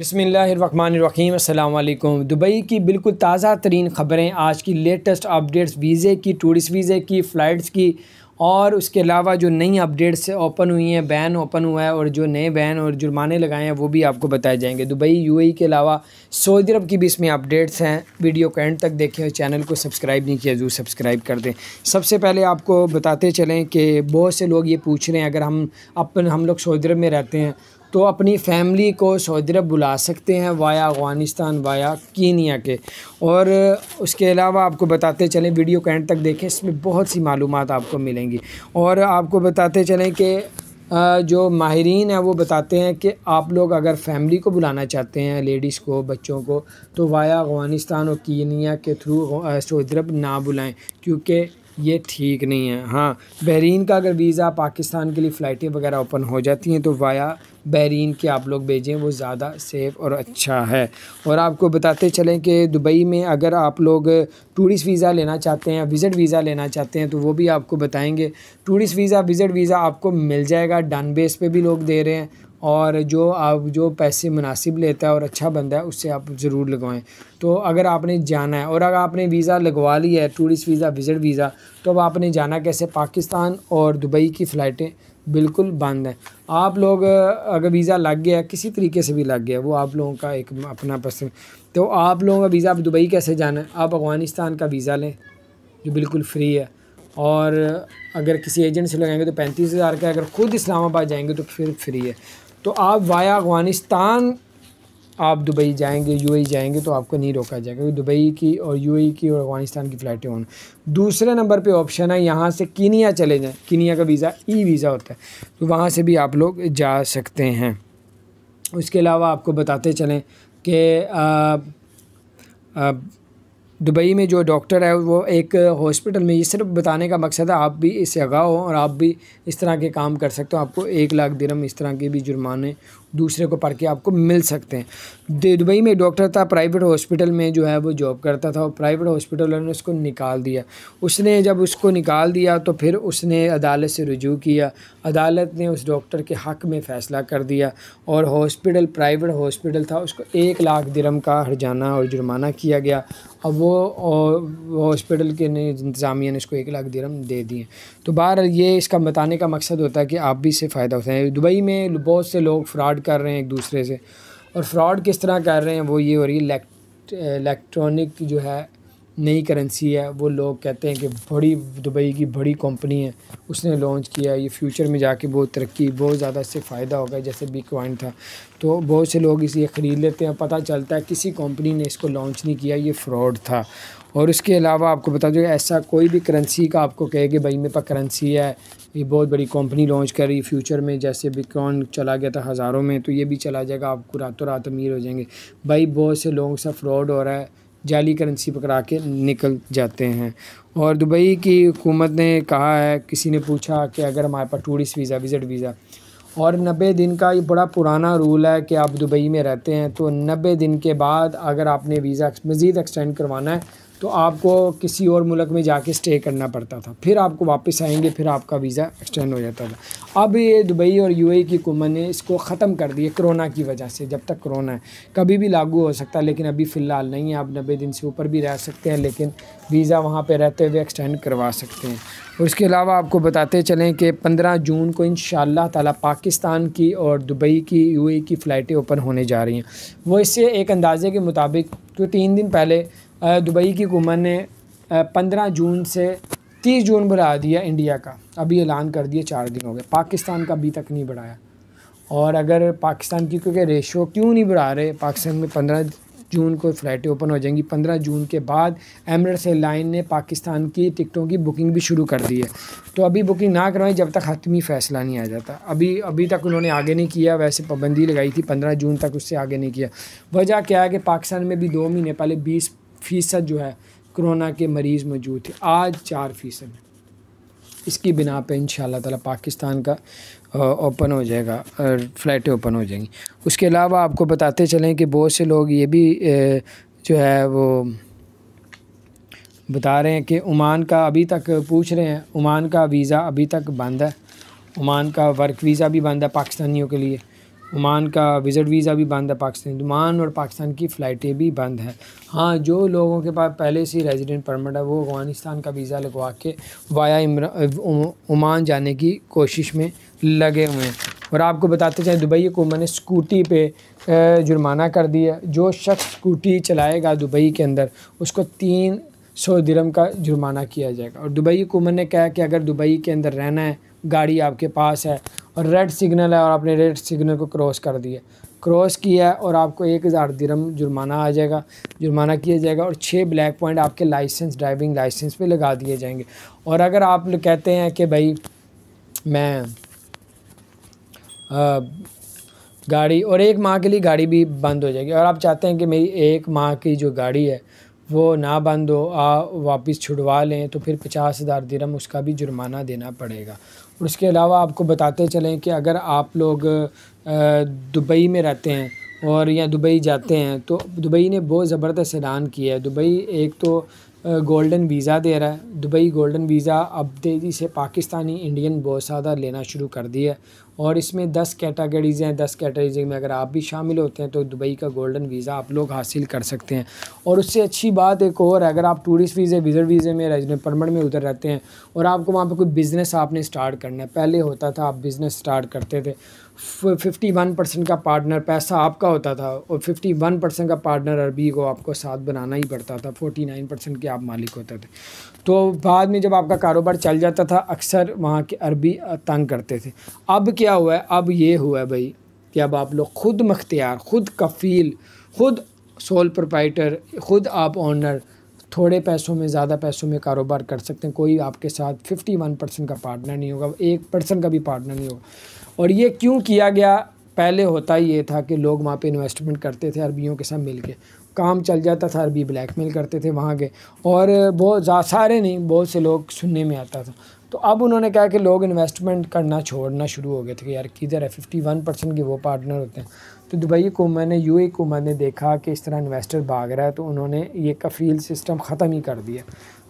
बिस्मिल्लाहिर्रहमानिर्रहीम अस्सलाम वालेकुम। दुबई की बिल्कुल ताज़ा तरीन ख़बरें, आज की लेटेस्ट अपडेट्स वीज़े की, टूरिस्ट वीज़े की, फ़्लाइट्स की और उसके अलावा जो नई अपडेट्स ओपन हुई हैं, बैन ओपन हुआ है और जो नए बैन और जुर्माने लगाए हैं वो भी आपको बताए जाएंगे। दुबई यूएई के अलावा सऊदी अरब की भी इसमें अपडेट्स हैं। वीडियो को एंड तक देखें और चैनल को सब्सक्राइब नहीं किया ज़रूर सब्सक्राइब कर दें। सबसे पहले आपको बताते चलें कि बहुत से लोग ये पूछ रहे हैं, अगर हम लोग सऊदी अरब में रहते हैं तो अपनी फ़ैमिली को सऊदी अरब बुला सकते हैं वाया अफ़गानिस्तान, वाया कीनिया के। और उसके अलावा आपको बताते चलें, वीडियो को एंड तक देखें, इसमें बहुत सी मालूमात आपको मिलेंगी। और आपको बताते चलें कि जो माहिरीन हैं वो बताते हैं कि आप लोग अगर फ़ैमिली को बुलाना चाहते हैं, लेडीज़ को, बच्चों को, तो वाया अफ़गानिस्तान और कीनिया के थ्रू सऊदी अरब ना बुलाएँ, क्योंकि ये ठीक नहीं है। हाँ, बहरीन का अगर वीज़ा पाकिस्तान के लिए फ़्लाइटें वगैरह ओपन हो जाती हैं तो वाया बहरीन के आप लोग भेजें, वो ज़्यादा सेफ़ और अच्छा है। और आपको बताते चलें कि दुबई में अगर आप लोग टूरिस्ट वीज़ा लेना चाहते हैं, विज़िट वीज़ा लेना चाहते हैं, तो वो भी आपको बताएंगे। टूरिस्ट वीज़ा, विज़िट वीज़ा आपको मिल जाएगा, डन बेस पे भी लोग दे रहे हैं। और जो पैसे मुनासिब लेता है और अच्छा बंदा है उससे आप ज़रूर लगवाएं। तो अगर आपने जाना है और अगर आपने वीज़ा लगवा लिया है, टूरिस्ट वीज़ा, विज़िट वीज़ा, तो अब आपने जाना कैसे? पाकिस्तान और दुबई की फ़्लाइटें बिल्कुल बंद हैं। आप लोग अगर वीज़ा लग गया, किसी तरीके से भी लग गया, वो आप लोगों का एक अपना पसंद। तो आप लोगों का वीज़ा, अब दुबई कैसे जाना है? आप अफ़गानिस्तान का वीज़ा लें जो बिल्कुल फ्री है। और अगर किसी एजेंट से लगाएंगे तो 35,000 का, अगर ख़ुद इस्लामाबाद जाएंगे तो फिर फ्री है। तो आप वाया अफ़गानिस्तान आप दुबई जाएंगे, यूएई जाएंगे तो आपको नहीं रोका जाएगा, क्योंकि दुबई की और यूएई की और अफ़गानिस्तान की फ़्लाइटें हों। दूसरे नंबर पे ऑप्शन है यहाँ से कीनिया चले जाएं। कीनिया का वीज़ा ई वीज़ा होता है, तो वहाँ से भी आप लोग जा सकते हैं। उसके अलावा आपको बताते चलें कि दुबई में जो डॉक्टर है वो एक हॉस्पिटल में, ये सिर्फ बताने का मकसद है आप भी इससे आगाह हो और आप भी इस तरह के काम कर सकते हो। आपको 1 लाख दिरहम इस तरह के भी जुर्माने दूसरे को पढ़ के आपको मिल सकते हैं। दुबई में डॉक्टर था, प्राइवेट हॉस्पिटल में जो है वो जॉब करता था और प्राइवेट हॉस्पिटल ने उसको निकाल दिया। उसने जब उसको निकाल दिया तो फिर उसने अदालत से रुजू किया। अदालत ने उस डॉक्टर के हक़ में फ़ैसला कर दिया और हॉस्पिटल, प्राइवेट हॉस्पिटल था, उसको 1 लाख दिरहम का हर्जाना और जुर्माना किया गया। अब वो हॉस्पिटल के इंतज़ामिया ने इसको 1 लाख दिरहम दे दिए। तो बहरहाल ये इसका बताने का मकसद होता है कि आप भी इससे फ़ायदा उठाएं। दुबई में बहुत से लोग फ्रॉड कर रहे हैं एक दूसरे से, और फ्रॉड किस तरह कर रहे हैं वो ये हो रही है, इलेक्ट्रॉनिक जो है नई करेंसी है, वो लोग कहते हैं कि बड़ी दुबई की बड़ी कंपनी है, उसने लॉन्च किया, ये फ्यूचर में जाके बहुत तरक्की, बहुत ज़्यादा इससे फ़ायदा होगा, जैसे बिटकॉइन था। तो बहुत से लोग इसे ख़रीद लेते हैं, पता चलता है किसी कंपनी ने इसको लॉन्च नहीं किया, ये फ्रॉड था। और उसके अलावा आपको बता दूँ, ऐसा कोई भी करेंसी का आपको कहे कि भाई मेरे पास करेंसी है, ये बहुत बड़ी कंपनी लॉन्च कर रही है, फ्यूचर में जैसे बिटकॉइन चला गया था हज़ारों में, तो ये भी चला जाएगा, आपको रातों रात अमीर हो जाएंगे। भाई बहुत से लोगों से फ्रॉड हो रहा है, जाली करेंसी पकड़ा के निकल जाते हैं। और दुबई की हुकूमत ने कहा है, किसी ने पूछा कि अगर हमारे पास टूरिस्ट वीज़ा, विज़िट वीज़ा और 90 दिन का, ये बड़ा पुराना रूल है कि आप दुबई में रहते हैं तो 90 दिन के बाद अगर आपने वीज़ा मज़ीद एक्सटेंड करवाना है तो आपको किसी और मुल्क में जाके स्टे करना पड़ता था, फिर आपको वापस आएंगे, फिर आपका वीज़ा एक्सटेंड हो जाता था। अब ये दुबई और यूएई की हुकूमत ने इसको ख़त्म कर दिया कोरोना की वजह से। जब तक कोरोना है कभी भी लागू हो सकता है, लेकिन अभी फ़िलहाल नहीं है। आप 90 दिन से ऊपर भी रह सकते हैं, लेकिन वीज़ा वहाँ पर रहते हुए एक्सटेंड करवा सकते हैं। और इसके अलावा आपको बताते चलें कि 15 जून को इंशाअल्लाह ताला पाकिस्तान की और दुबई की, यूएई की फ़्लाइटें ओपन होने जा रही हैं। वो इससे एक अंदाज़े के मुताबिक, तो 3 दिन पहले दुबई की हुकूमत ने 15 जून से 30 जून बढ़ा दिया इंडिया का, अभी ऐलान कर दिया, 4 दिन हो गए। पाकिस्तान का अभी तक नहीं बढ़ाया। और अगर पाकिस्तान की, क्योंकि रेशो क्यों नहीं बढ़ा रहे, पाकिस्तान में 15 जून को फ़्लाइटें ओपन हो जाएंगी। 15 जून के बाद एमिरेट्स एयरलाइन ने पाकिस्तान की टिकटों की बुकिंग भी शुरू कर दी है। तो अभी बुकिंग ना करवाएं जब तक हतमी फ़ैसला नहीं आ जाता। अभी तक उन्होंने आगे नहीं किया, वैसे पाबंदी लगाई थी 15 जून तक, उससे आगे नहीं किया। वजह क्या है कि पाकिस्तान में भी 2 महीने पहले 20% जो है कोरोना के मरीज़ मौजूद थे, आज 4%। इसकी बिना पे इंशाअल्लाह ताला पाकिस्तान का ओपन हो जाएगा, फ़्लाइटें ओपन हो जाएंगी। उसके अलावा आपको बताते चलें कि बहुत से लोग ये भी जो है वो बता रहे हैं कि ओमान का अभी तक पूछ रहे हैं, ओमान का वीज़ा अभी तक बंद है, ओमान का वर्क वीज़ा भी बंद है पाकिस्तानियों के लिए। ओमान का विज़िट वीज़ा भी बंद है पाकिस्तान, ओमान और पाकिस्तान की फ़्लाइटें भी बंद हैं। हाँ, जो लोगों के पास पहले से ही रेजिडेंट परमिट है वो अफ़गानिस्तान का वीज़ा लगवा के वाया ओमान जाने की कोशिश में लगे हुए हैं। और आपको बताते चलें दुबई हुकूमत ने स्कूटी पे जुर्माना कर दिया। जो शख्स स्कूटी चलाएगा दुबई के अंदर उसको 300 दिरहम का जुर्माना किया जाएगा। और दुबई हुकूमत ने कहा कि अगर दुबई के अंदर रहना है, गाड़ी आपके पास है और रेड सिग्नल है और आपने रेड सिग्नल को क्रॉस किया और आपको 1000 दिरहम जुर्माना आ जाएगा, जुर्माना किया जाएगा और 6 ब्लैक पॉइंट आपके लाइसेंस, ड्राइविंग लाइसेंस पे लगा दिए जाएंगे। और अगर आप कहते हैं कि भाई मैं गाड़ी और 1 माह के लिए गाड़ी भी बंद हो जाएगी और आप चाहते हैं कि मेरी 1 माह की जो गाड़ी है वो ना बंद हो, वापस छुड़वा लें, तो फिर 50,000 दिरहम उसका भी जुर्माना देना पड़ेगा। और उसके अलावा आपको बताते चलें कि अगर आप लोग दुबई में रहते हैं और या दुबई जाते हैं तो दुबई ने बहुत ज़बरदस्त ऐलान किया है। दुबई एक तो गोल्डन वीज़ा दे रहा है। दुबई गोल्डन वीज़ा अब तेज़ी से पाकिस्तानी इंडियन बहुत ज़्यादा लेना शुरू कर दिया है और इसमें 10 कैटेगरीज़ हैं। 10 कैटेगरी में अगर आप भी शामिल होते हैं तो दुबई का गोल्डन वीज़ा आप लोग हासिल कर सकते हैं। और उससे अच्छी बात एक और है, अगर आप टूरिस्ट वीज़े, विज़िट वीज़े में, रेजिडेंट परमिट में उधर रहते हैं और आपको वहाँ पे कोई बिज़नेस आपने स्टार्ट करना है। पहले होता था आप बिज़नेस स्टार्ट करते थे, 51% का पार्टनर पैसा आपका होता था और 51% का पार्टनर अरबी को आपको साथ बनाना ही पड़ता था, 49% के आप मालिक होते थे। तो बाद में जब आपका कारोबार चल जाता था अक्सर वहाँ के अरबी तंग करते थे। अब क्या हुआ है, अब ये हुआ है भाई कि अब आप लोग खुद मुख्तियार, खुद कफ़ील, खुद सोल प्रोप्राइटर, खुद आप ओनर, थोड़े पैसों में, ज़्यादा पैसों में कारोबार कर सकते हैं। कोई आपके साथ 51% का पार्टनर नहीं होगा, 1% का भी पार्टनर नहीं होगा। और ये क्यों किया गया? पहले होता ये था कि लोग वहाँ पे इन्वेस्टमेंट करते थे अरबियों के साथ मिलके, काम चल जाता था, अरबी ब्लैकमेल करते थे वहाँ के, और बहुत सारे नहीं, बहुत से लोग सुनने में आता था। तो अब उन्होंने कहा कि लोग इन्वेस्टमेंट करना छोड़ना शुरू हो गए थे कि यार किधर है, 51% के वो पार्टनर होते हैं। तो दुबई हुकूमत ने, यूएई हुकूमत ने देखा कि इस तरह इन्वेस्टर भाग रहा है तो उन्होंने ये कफ़ील सिस्टम ख़त्म ही कर दिया।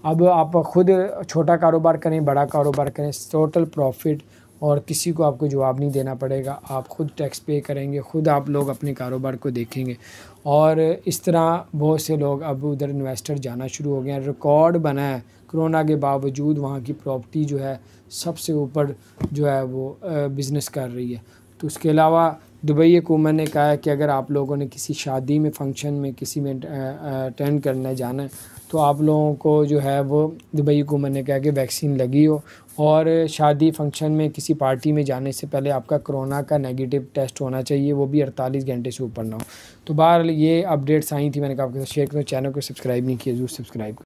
अब आप ख़ुद छोटा कारोबार करें, बड़ा कारोबार करें, टोटल प्रॉफिट और किसी को आपको जवाब नहीं देना पड़ेगा। आप ख़ुद टैक्स पे करेंगे, ख़ुद आप लोग अपने कारोबार को देखेंगे। और इस तरह बहुत से लोग अब उधर इन्वेस्टर जाना शुरू हो गए हैं। रिकॉर्ड बना है, कोरोना के बावजूद वहाँ की प्रॉपर्टी जो है सबसे ऊपर जो है वो बिज़नेस कर रही है। तो उसके अलावा दुबई हुकूमत ने कहा है कि अगर आप लोगों ने किसी शादी में, फंक्शन में, किसी में अटेंड करना जाना है तो आप लोगों को जो है वो दुबई हुकूमत ने कहा कि वैक्सीन लगी हो और शादी फंक्शन में, किसी पार्टी में जाने से पहले आपका कोरोना का नेगेटिव टेस्ट होना चाहिए, वो भी 48 घंटे से ऊपर ना हो। तो बहरहाल ये अपडेट्स आई थी, मैंने कहा आपके साथ शेयर करूँ। चैनल को सब्सक्राइब नहीं किया, ज़रूर सब्सक्राइब करें।